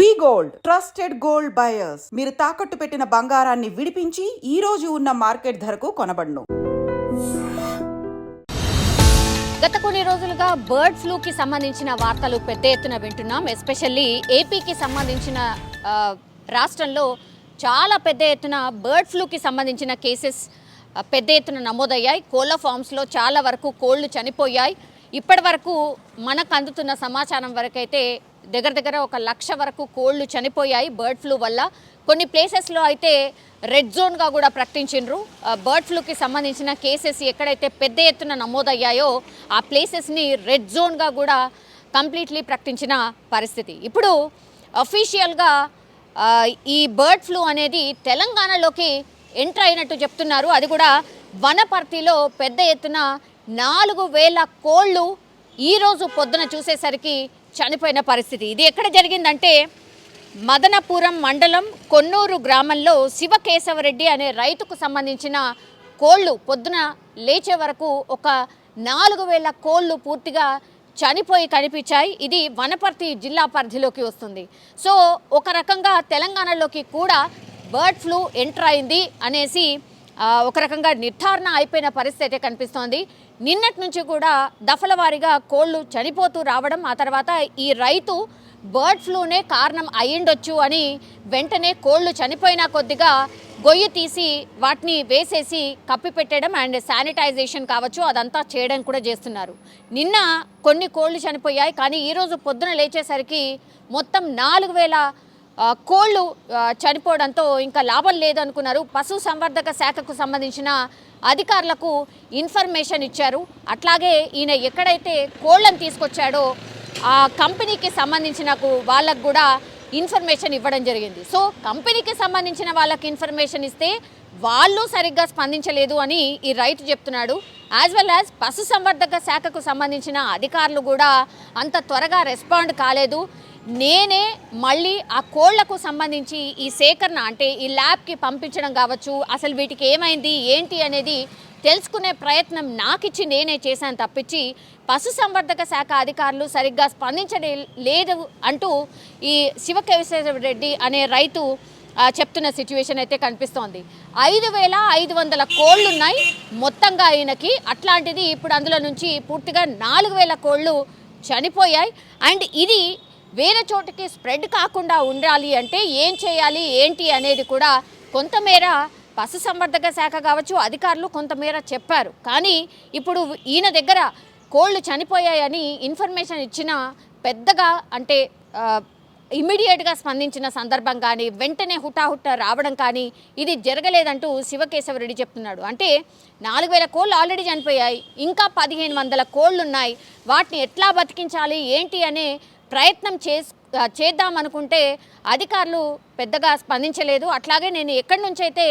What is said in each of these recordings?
వి gold trusted gold buyers. మీరు తాకట్టు పెట్టిన బంగారాన్ని విడిపించి ఈ రోజు ఉన్న మార్కెట్ ధరకు కొనబడును. గత కొన్ని రోజులుగా బర్డ్ ఫ్లూకి సంబంధించిన వార్తలు పెద్ద ఎత్తున వింటున్నాం. ఎస్పెషల్లీ ఏపీకి సంబంధించిన రాష్ట్రంలో చాలా పెద్ద ఎత్తున బర్డ్ ఫ్లూకి సంబంధించిన కేసెస్ పెద్ద ఎత్తున నమోదయ్యాయి. కోళ్ళ ఫామ్స్లో చాలా వరకు కోళ్ళు చనిపోయాయి. ఇప్పటి వరకు మనకు అందుతున్న సమాచారం వరకైతే దగ్గర 1,00,000 వరకు కోళ్ళు చనిపోయాయి బర్డ్ ఫ్లూ వల్ల. కొన్ని ప్లేసెస్లో అయితే రెడ్ జోన్గా కూడా ప్రకటించిండ్రు. బర్డ్ ఫ్లూకి సంబంధించిన కేసెస్ ఎక్కడైతే పెద్ద ఎత్తున నమోదయ్యాయో ఆ ప్లేసెస్ని రెడ్ జోన్గా కూడా కంప్లీట్లీ ప్రకటించిన పరిస్థితి. ఇప్పుడు అఫీషియల్గా ఈ బర్డ్ ఫ్లూ అనేది తెలంగాణలోకి ఎంటర్ అయినట్టు చెప్తున్నారు. అది కూడా వనపర్తిలో పెద్ద ఎత్తున 4,000 కోళ్ళు ఈరోజు పొద్దున చూసేసరికి చనిపోయిన పరిస్థితి. ఇది ఎక్కడ జరిగిందంటే మదనపురం మండలం కొన్నూరు గ్రామంలో శివకేశవరెడ్డి అనే రైతుకు సంబంధించిన కోళ్ళు పొద్దున లేచే వరకు ఒక 4,000 కోళ్ళు పూర్తిగా చనిపోయి కనిపించాయి. ఇది వనపర్తి జిల్లా పరిధిలోకి వస్తుంది. సో ఒక రకంగా తెలంగాణలోకి కూడా బర్డ్ ఫ్లూ ఎంటర్ అయింది అనేసి ఒక రకంగా నిర్ధారణ అయిపోయిన పరిస్థితి అయితే కనిపిస్తోంది. నిన్నటి నుంచి కూడా దఫల వారీగా కోళ్ళు చనిపోతూ రావడం, ఆ తర్వాత ఈ రైతు బర్డ్ ఫ్లూనే కారణం అయ్యిండొచ్చు అని వెంటనే కోళ్ళు చనిపోయినా కొద్దిగా గొయ్యి తీసి వాటిని వేసేసి కప్పిపెట్టడం అండ్ శానిటైజేషన్ కావచ్చు అదంతా చేయడం కూడా చేస్తున్నారు. నిన్న కొన్ని కోళ్ళు చనిపోయాయి, కానీ ఈరోజు పొద్దున లేచేసరికి మొత్తం 4,000 కోళ్ళు చనిపోవడంతో ఇంకా లాభం లేదనుకున్నారు. పశు సంవర్ధక శాఖకు సంబంధించిన అధికారులకు ఇన్ఫర్మేషన్ ఇచ్చారు. అట్లాగే ఈయన ఎక్కడైతే కోళ్ళను తీసుకొచ్చాడో ఆ కంపెనీకి సంబంధించిన వాళ్ళకు కూడా ఇన్ఫర్మేషన్ ఇవ్వడం జరిగింది. సో కంపెనీకి సంబంధించిన వాళ్ళకి ఇన్ఫర్మేషన్ ఇస్తే వాళ్ళు సరిగ్గా స్పందించలేదు అని ఈ రైతు చెప్తున్నాడు. యాజ్ వెల్ యాజ్ పశు సంవర్ధక శాఖకు సంబంధించిన అధికారులు కూడా అంత త్వరగా రెస్పాండ్ కాలేదు. నేనే మళ్ళీ ఆ కోళ్లకు సంబంధించి ఈ సేకరణ అంటే ఈ ల్యాబ్కి పంపించడం కావచ్చు, అసలు వీటికి ఏమైంది ఏంటి అనేది తెలుసుకునే ప్రయత్నం నాకిచ్చి నేనే చేశాను తప్పించి పశు సంవర్ధక శాఖ అధికారులు సరిగ్గా స్పందించలేదు అంటూ ఈ శివకేశవరెడ్డి అనే రైతు చెప్తున్న సిచ్యువేషన్ అయితే కనిపిస్తోంది. 5,500 కోళ్ళు ఉన్నాయి మొత్తంగా ఆయనకి. అట్లాంటిది ఇప్పుడు అందులో నుంచి పూర్తిగా 4,000 కోళ్ళు చనిపోయాయి. అండ్ ఇది వేరే చోటికి స్ప్రెడ్ కాకుండా ఉండాలి అంటే ఏం చేయాలి ఏంటి అనేది కూడా కొంతమేర పశు సంవర్ధక శాఖ కావచ్చు అధికారులు కొంతమేర చెప్పారు. కానీ ఇప్పుడు ఈయన దగ్గర కోళ్ళు చనిపోయాయని ఇన్ఫర్మేషన్ ఇచ్చిన పెద్దగా అంటే ఇమ్మీడియట్గా స్పందించిన సందర్భం కానీ వెంటనే హుటాహుట్ట రావడం కానీ ఇది జరగలేదంటూ శివకేశవరెడ్డి చెప్తున్నాడు. అంటే 4,000 కోళ్ళు ఆల్రెడీ చనిపోయాయి, ఇంకా 1,500 కోళ్ళు ఉన్నాయి. వాటిని ఎట్లా బతికించాలి ఏంటి అనే ప్రయత్నం చేద్దామనుకుంటే అధికారులు పెద్దగా స్పందించలేదు. అట్లాగే నేను ఎక్కడి నుంచి అయితే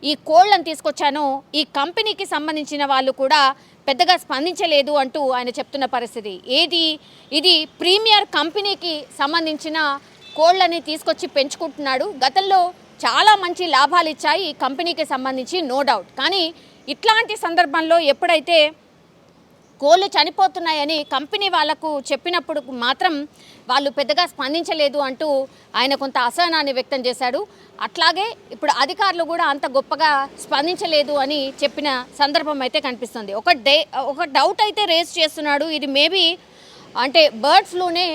ఈ కోళ్ళను తీసుకొచ్చానో ఈ కంపెనీకి సంబంధించిన వాళ్ళు కూడా పెద్దగా స్పందించలేదు అంటూ ఆయన చెప్తున్న పరిస్థితి. ఇది ప్రీమియర్ కంపెనీకి సంబంధించిన కోళ్ళని తీసుకొచ్చి పెంచుకుంటున్నాడు. గతంలో చాలా మంచి లాభాలు ఇచ్చాయి ఈ కంపెనీకి సంబంధించి, నో డౌట్. కానీ ఇట్లాంటి సందర్భంలో ఎప్పుడైతే కోళ్ళు చనిపోతున్నాయని కంపెనీ వాళ్లకు చెప్పినప్పుడు మాత్రం వాళ్ళు పెద్దగా స్పందించలేదు అంటూ ఆయన కొంత అసహనాన్ని వ్యక్తం చేశాడు. అట్లాగే ఇప్పుడు అధికారులు కూడా అంత గొప్పగా స్పందించలేదు అని చెప్పిన సందర్భం అయితే కనిపిస్తుంది. ఒక డౌట్ అయితే రేస్ చేస్తున్నాడు, ఇది మేబీ అంటే బర్డ్ ఫ్లూనే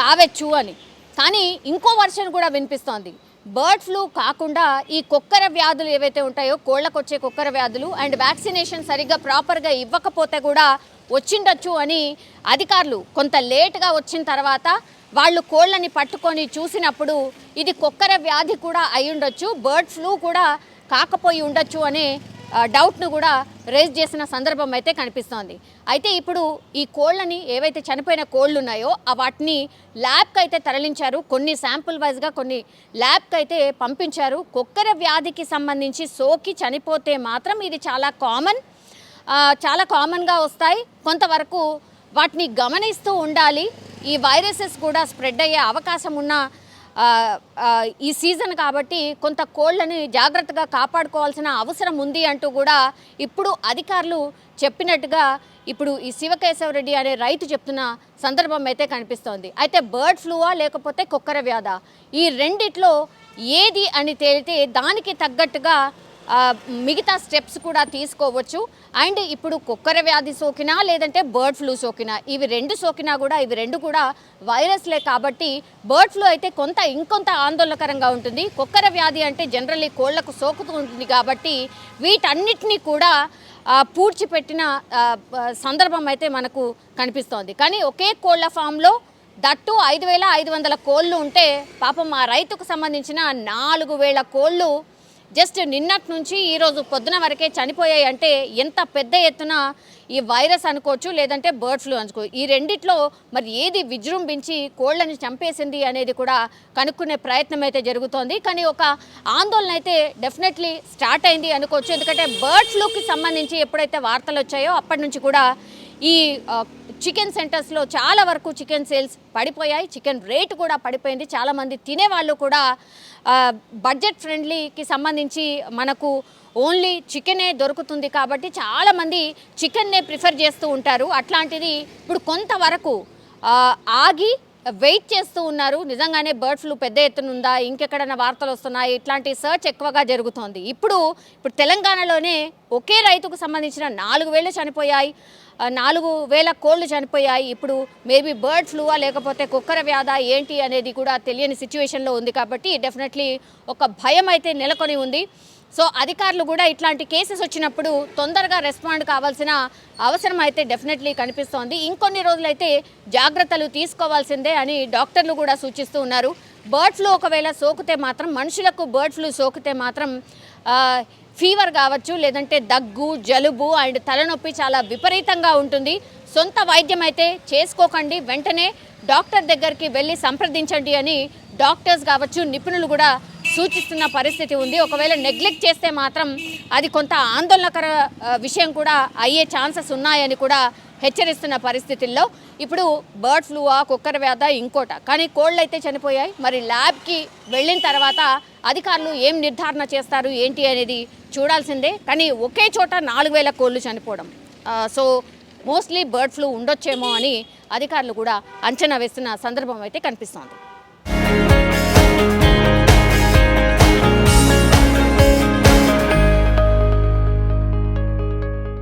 కావచ్చు అని. కానీ ఇంకో వర్షన్ కూడా వినిపిస్తోంది. బర్డ్ ఫ్లూ కాకుండా ఈ కొక్కర వ్యాధులు ఏవైతే ఉంటాయో కోళ్ళకు వచ్చే కొక్కర వ్యాధులు అండ్ వ్యాక్సినేషన్ సరిగ్గా ప్రాపర్గా ఇవ్వకపోతే కూడా వచ్చిండొచ్చు అని అధికారులు కొంత లేట్గా వచ్చిన తర్వాత వాళ్ళు కోళ్ళని పట్టుకొని చూసినప్పుడు ఇది కొక్కర వ్యాధి కూడా అయి ఉండొచ్చు, బర్డ్ ఫ్లూ కూడా కాకపోయి ఉండొచ్చు అనే డౌట్ను కూడా రేజ్ చేసిన సందర్భం అయితే కనిపిస్తోంది. అయితే ఇప్పుడు ఈ కోళ్ళని ఏవైతే చనిపోయిన కోళ్ళు ఉన్నాయో వాటిని ల్యాబ్కి అయితే తరలించారు. కొన్ని శాంపుల్ వైజ్గా కొన్ని ల్యాబ్కి అయితే పంపించారు. కొక్కర వ్యాధికి సంబంధించి సోకి చనిపోతే మాత్రం ఇది చాలా కామన్గా వస్తాయి. కొంతవరకు వాటిని గమనిస్తూ ఉండాలి. ఈ వైరసెస్ కూడా స్ప్రెడ్ అయ్యే అవకాశం ఉన్న ఈ సీజన్ కాబట్టి కొంత కోళ్ళని జాగ్రత్తగా కాపాడుకోవాల్సిన అవసరం ఉంది అంటూ కూడా ఇప్పుడు అధికారులు చెప్పినట్టుగా ఇప్పుడు ఈ శివకేశవరెడ్డి అనే రైతు చెప్తున్న సందర్భం అయితే కనిపిస్తోంది. అయితే బర్డ్ ఫ్లూవా లేకపోతే కుక్కర వ్యాధా, ఈ రెండిట్లో ఏది అని తేలితే దానికి తగ్గట్టుగా మిగతా స్టెప్స్ కూడా తీసుకోవచ్చు. అండ్ ఇప్పుడు కుక్కర వ్యాధి సోకినా లేదంటే బర్డ్ ఫ్లూ సోకినా, ఇవి రెండు కూడా వైరస్లే కాబట్టి బర్డ్ ఫ్లూ అయితే ఇంకొంత ఆందోళనకరంగా ఉంటుంది. కుక్కర వ్యాధి అంటే జనరల్లీ కోళ్లకు సోకుతూ ఉంటుంది కాబట్టి వీటన్నిటినీ కూడా పూడ్చిపెట్టిన సందర్భం అయితే మనకు కనిపిస్తోంది. కానీ ఒకే కోళ్ల ఫామ్లో దట్టు 5,500 కోళ్ళు ఉంటే పాపం ఆ రైతుకు సంబంధించిన 4,000 కోళ్ళు జస్ట్ నిన్నటి నుంచి ఈరోజు పొద్దున వరకే చనిపోయాయి. అంటే ఎంత పెద్ద ఎత్తున ఈ వైరస్ అనుకోవచ్చు, లేదంటే బర్డ్ ఫ్లూ అనుకోవచ్చు. ఈ రెండిట్లో మరి ఏది విజృంభించి కోళ్ళని చంపేసింది అనేది కూడా కనుక్కునే ప్రయత్నం అయితే జరుగుతోంది. కానీ ఒక ఆందోళన అయితే డెఫినెట్లీ స్టార్ట్ అయింది అనుకోవచ్చు. ఎందుకంటే బర్డ్ ఫ్లూకి సంబంధించి ఎప్పుడైతే వార్తలు వచ్చాయో అప్పటి నుంచి కూడా ఈ చికెన్ సెంటర్స్లో చాలా వరకు చికెన్ సేల్స్ పడిపోయాయి, చికెన్ రేట్ కూడా పడిపోయింది. చాలామంది తినేవాళ్ళు కూడా బడ్జెట్ ఫ్రెండ్లీకి సంబంధించి మనకు ఓన్లీ చికెనే దొరుకుతుంది కాబట్టి చాలామంది చికెన్నే ప్రిఫర్ చేస్తూ ఉంటారు. అట్లాంటిది ఇప్పుడు కొంతవరకు ఆగి వెయిట్ చేస్తూ ఉన్నారు. నిజంగానే బర్డ్ ఫ్లూ పెద్ద ఎత్తున ఉందా, ఇంకెక్కడైనా వార్తలు వస్తున్నాయి, ఇట్లాంటి సర్చ్ ఎక్కువగా జరుగుతోంది. ఇప్పుడు తెలంగాణలోనే ఒకే రైతుకు సంబంధించిన 4,000 చనిపోయాయి, 4,000 కోళ్ళు చనిపోయాయి. ఇప్పుడు మేబీ బర్డ్ ఫ్లూవా లేకపోతే కుక్కర వ్యాధా ఏంటి అనేది కూడా తెలియని సిచ్యువేషన్లో ఉంది కాబట్టి డెఫినెట్లీ ఒక భయం అయితే నెలకొని ఉంది. సో అధికారులు కూడా ఇట్లాంటి కేసెస్ వచ్చినప్పుడు తొందరగా రెస్పాండ్ కావాల్సిన అవసరం అయితే డెఫినెట్లీ కనిపిస్తోంది. ఇంకొన్ని రోజులైతే జాగ్రత్తలు తీసుకోవాల్సిందే అని డాక్టర్లు కూడా సూచిస్తూ ఉన్నారు. బర్డ్ ఫ్లూ ఒకవేళ సోకితే మాత్రం, మనుషులకు బర్డ్ ఫ్లూ సోకితే మాత్రం ఫీవర్ కావచ్చు, లేదంటే దగ్గు, జలుబు అండ్ తలనొప్పి చాలా విపరీతంగా ఉంటుంది. సొంత వైద్యం అయితే చేసుకోకండి, వెంటనే డాక్టర్ దగ్గరికి వెళ్ళి సంప్రదించండి అని డాక్టర్స్ కావచ్చు, నిపుణులు కూడా సూచిస్తున్న పరిస్థితి ఉంది. ఒకవేళ నెగ్లెక్ట్ చేస్తే మాత్రం అది కొంత ఆందోళనకర విషయం కూడా అయ్యే ఛాన్సెస్ ఉన్నాయని కూడా హెచ్చరిస్తున్న పరిస్థితుల్లో ఇప్పుడు బర్డ్ ఫ్లూవా కుక్కర వ్యాధ ఇంకోట, కానీ కోళ్ళు అయితే చనిపోయాయి. మరి ల్యాబ్కి వెళ్ళిన తర్వాత అధికారులు ఏం నిర్ధారణ చేస్తారు ఏంటి అనేది చూడాల్సిందే. కానీ ఒకే చోట 4,000 కోళ్ళు చనిపోవడం, సో మోస్ట్లీ బర్డ్ ఫ్లూ ఉండొచ్చేమో అని అధికారులు కూడా అంచనా వేస్తున్న సందర్భం అయితే కనిపిస్తోంది.